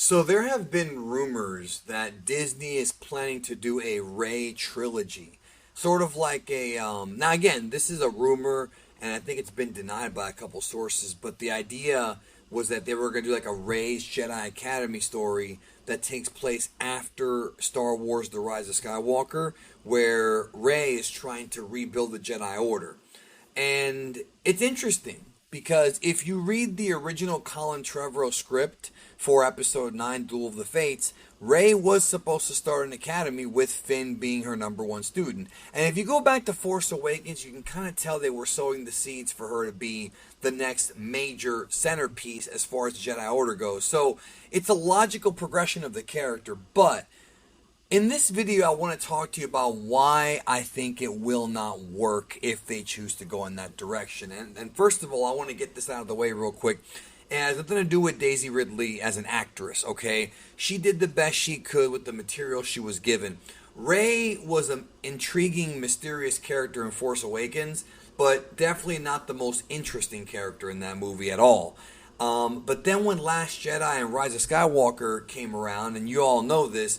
So there have been rumors that Disney is planning to do a Rey trilogy, sort of like a. Now again, this is a rumor, and I think it's been denied by a couple sources. But the idea was that they were going to do like a Rey's Jedi Academy story that takes place after Star Wars: The Rise of Skywalker, where Rey is trying to rebuild the Jedi Order. And it's interesting because if you read the original Colin Trevorrow script for Episode 9, Duel of the Fates, Rey was supposed to start an academy with Finn being her number one student. And if you go back to Force Awakens, you can kind of tell they were sowing the seeds for her to be the next major centerpiece as far as the Jedi Order goes. So it's a logical progression of the character, but in this video, I want to talk to you about why I think it will not work if they choose to go in that direction. And first of all, I want to get this out of the way real quick. It has nothing to do with Daisy Ridley as an actress, okay? She did the best she could with the material she was given. Rey was an intriguing, mysterious character in Force Awakens, but definitely not the most interesting character in that movie at all. But then when Last Jedi and Rise of Skywalker came around, and you all know this,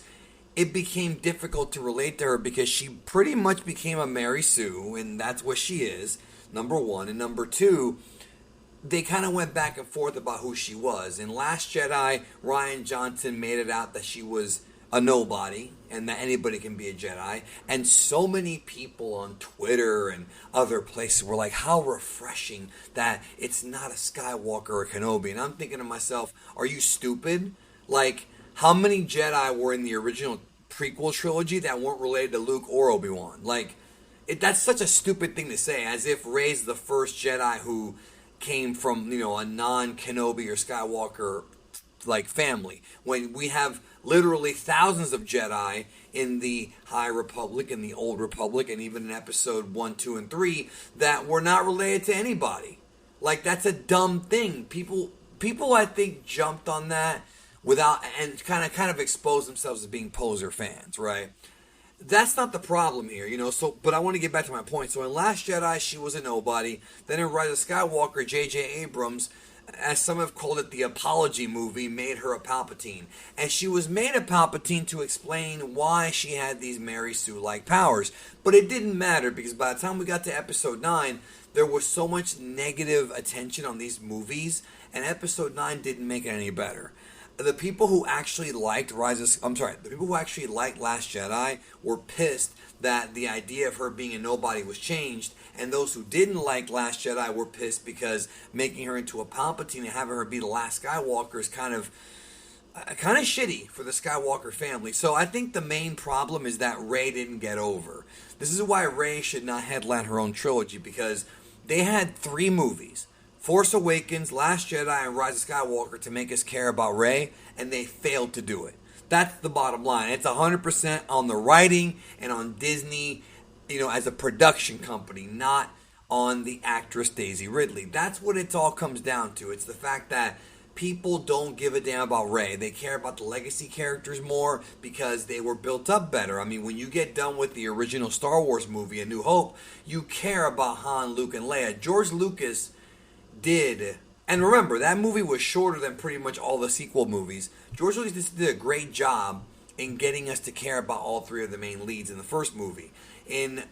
it became difficult to relate to her because she pretty much became a Mary Sue, and that's what she is, number one. And number two, they kind of went back and forth about who she was. In Last Jedi, Rian Johnson made it out that she was a nobody and that anybody can be a Jedi. And so many people on Twitter and other places were like, how refreshing that it's not a Skywalker or a Kenobi. And I'm thinking to myself, are you stupid? Like, how many Jedi were in the original prequel trilogy that weren't related to Luke or Obi-Wan? Like, that's such a stupid thing to say, as if Rey's the first Jedi who came from, a non-Kenobi or Skywalker, like, family. When we have literally thousands of Jedi in the High Republic and the Old Republic, and even in Episode 1, 2, and 3, that were not related to anybody. Like, that's a dumb thing. People, I think, jumped on that without and kind of expose themselves as being poser fans, right? That's not the problem here, So, but I want to get back to my point. So, in Last Jedi, she was a nobody. Then in Rise of Skywalker, J.J. Abrams, as some have called it, the apology movie, made her a Palpatine, and she was made a Palpatine to explain why she had these Mary Sue-like powers. But it didn't matter because by the time we got to Episode 9, there was so much negative attention on these movies, and Episode 9 didn't make it any better. The people who actually liked the people who actually liked Last Jedi were pissed that the idea of her being a nobody was changed, and those who didn't like Last Jedi were pissed because making her into a Palpatine and having her be the last Skywalker is kind of shitty for the Skywalker family. So I think the main problem is that Rey didn't get over. This is why Rey should not headline her own trilogy, because they had 3 movies, Force Awakens, Last Jedi, and Rise of Skywalker, to make us care about Rey, and they failed to do it. That's the bottom line. It's 100% on the writing and on Disney, as a production company, not on the actress Daisy Ridley. That's what it all comes down to. It's the fact that people don't give a damn about Rey. They care about the legacy characters more because they were built up better. I mean, when you get done with the original Star Wars movie, A New Hope, you care about Han, Luke, and Leia. George Lucas did, and remember, that movie was shorter than pretty much all the sequel movies. George Lucas did a great job in getting us to care about all 3 of the main leads in the first movie. In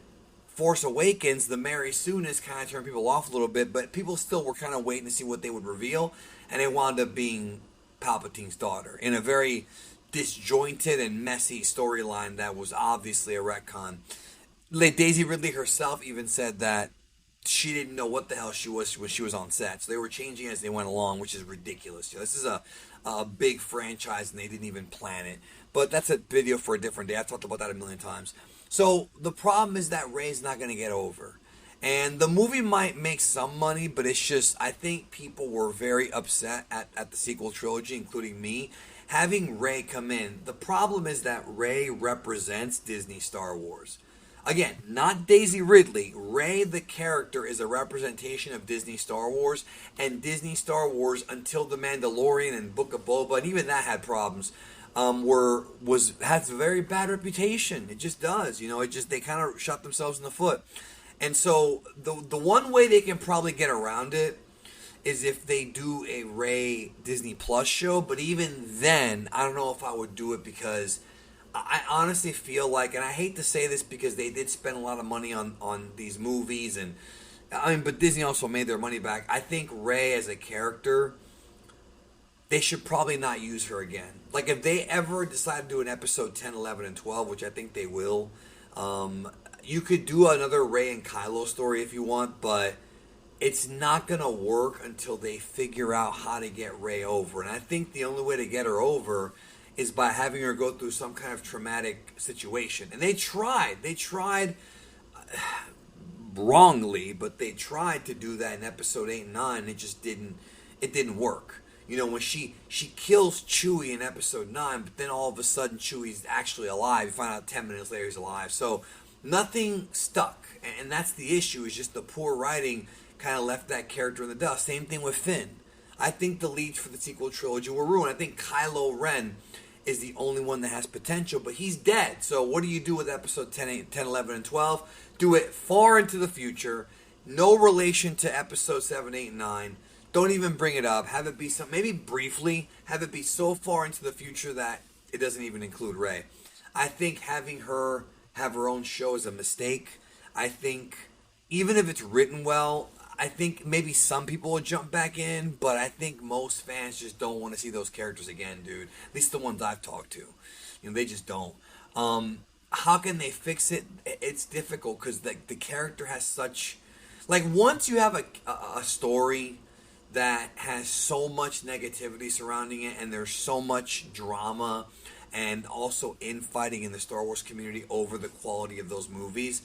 Force Awakens, the Mary Sue-ness kind of turned people off a little bit, but people still were kind of waiting to see what they would reveal, and it wound up being Palpatine's daughter in a very disjointed and messy storyline that was obviously a retcon. Daisy Ridley herself even said that she didn't know what the hell she was when she was on set. So they were changing as they went along, which is ridiculous. This is a big franchise, and they didn't even plan it. But that's a video for a different day. I've talked about that a million times. So the problem is that Rey's not going to get over. And the movie might make some money, but it's just, I think people were very upset at the sequel trilogy, including me, having Rey come in. The problem is that Rey represents Disney Star Wars. Again, not Daisy Ridley. Rey, the character, is a representation of Disney Star Wars, and Disney Star Wars, until The Mandalorian and Book of Boba, and even that had problems, has a very bad reputation. It just does. They kind of shot themselves in the foot. And so the one way they can probably get around it is if they do a Rey Disney Plus show. But even then, I don't know if I would do it because I honestly feel like, and I hate to say this because they did spend a lot of money on these movies, and I mean, but Disney also made their money back. I think Rey as a character, they should probably not use her again. Like if they ever decide to do an episode 10, 11, and 12, which I think they will, you could do another Rey and Kylo story if you want, but it's not going to work until they figure out how to get Rey over. And I think the only way to get her over is by having her go through some kind of traumatic situation. And they tried wrongly, but they tried to do that in episode 8 and 9. It didn't work. You know, when she kills Chewie in episode 9, but then all of a sudden Chewie's actually alive. You find out 10 minutes later he's alive. So nothing stuck. And that's the issue, is just the poor writing kind of left that character in the dust. Same thing with Finn. I think the leads for the sequel trilogy were ruined. I think Kylo Ren is the only one that has potential, but he's dead. So what do you do with episode 10, 11, and 12? Do it far into the future. No relation to episode 7, 8, and 9. Don't even bring it up. Have it be some, maybe briefly, have it be so far into the future that it doesn't even include Rey. I think having her have her own show is a mistake. I think even if it's written well, I think maybe some people will jump back in, but I think most fans just don't want to see those characters again, dude. At least the ones I've talked to. You know, they just don't. How can they fix it? It's difficult because the character has such... Like, once you have a story that has so much negativity surrounding it, and there's so much drama and also infighting in the Star Wars community over the quality of those movies,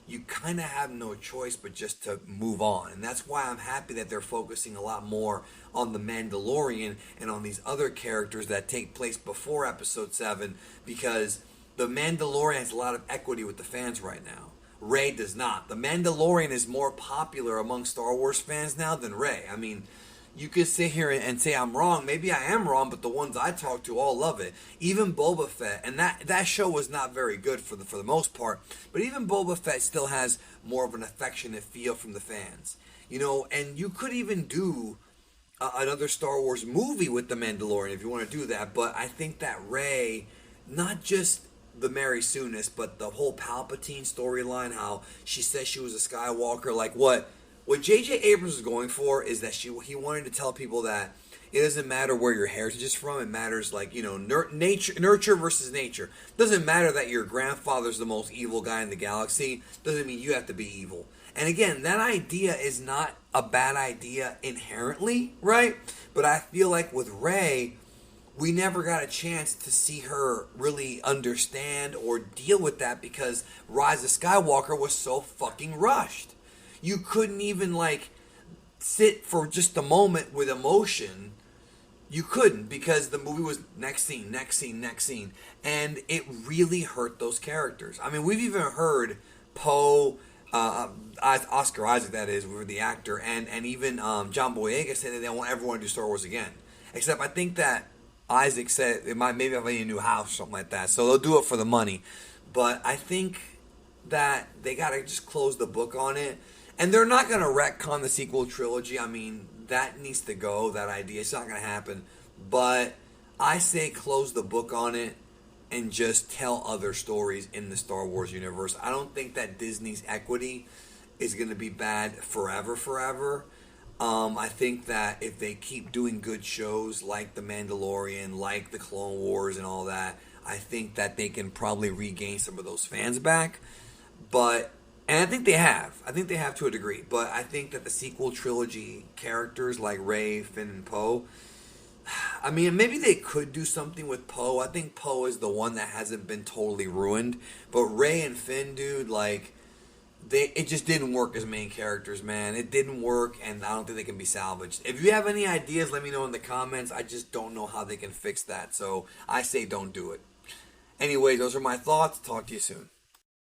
you kind of have no choice but just to move on. And that's why I'm happy that they're focusing a lot more on the Mandalorian and on these other characters that take place before episode 7, because the Mandalorian has a lot of equity with the fans right now. Rey does not. The Mandalorian is more popular among Star Wars fans now than Rey. I mean, you could sit here and say I'm wrong. Maybe I am wrong, but the ones I talk to all love it. Even Boba Fett, and that show was not very good for the most part, but even Boba Fett still has more of an affectionate feel from the fans. You know, and you could even do another Star Wars movie with the Mandalorian if you want to do that, but I think that Rey, not just the Mary Sue-ness, but the whole Palpatine storyline, how she says she was a Skywalker, like what J.J. Abrams was going for is that he wanted to tell people that it doesn't matter where your heritage is from. It matters, like, you know, nurture versus nature. It doesn't matter that your grandfather's the most evil guy in the galaxy. Doesn't mean you have to be evil. And again, that idea is not a bad idea inherently, right? But I feel like with Rey, we never got a chance to see her really understand or deal with that because Rise of Skywalker was so fucking rushed. You couldn't even, like, sit for just a moment with emotion. You couldn't, because the movie was next scene, next scene, next scene. And it really hurt those characters. I mean, we've even heard Poe, Oscar Isaac, that is, we were the actor, and even John Boyega say that they won't ever want to do Star Wars again. Except I think that Isaac said it might maybe have a new house or something like that. So they'll do it for the money. But I think that they got to just close the book on it. And they're not going to retcon the sequel trilogy. I mean, that needs to go, that idea. It's not going to happen. But I say close the book on it and just tell other stories in the Star Wars universe. I don't think that Disney's equity is going to be bad forever. I think that if they keep doing good shows like The Mandalorian, like The Clone Wars and all that, I think that they can probably regain some of those fans back. And I think they have. I think they have to a degree. But I think that the sequel trilogy characters like Rey, Finn, and Poe, I mean, maybe they could do something with Poe. I think Poe is the one that hasn't been totally ruined. But Rey and Finn, dude, like, it just didn't work as main characters, man. It didn't work, and I don't think they can be salvaged. If you have any ideas, let me know in the comments. I just don't know how they can fix that. So I say don't do it. Anyway, those are my thoughts. Talk to you soon.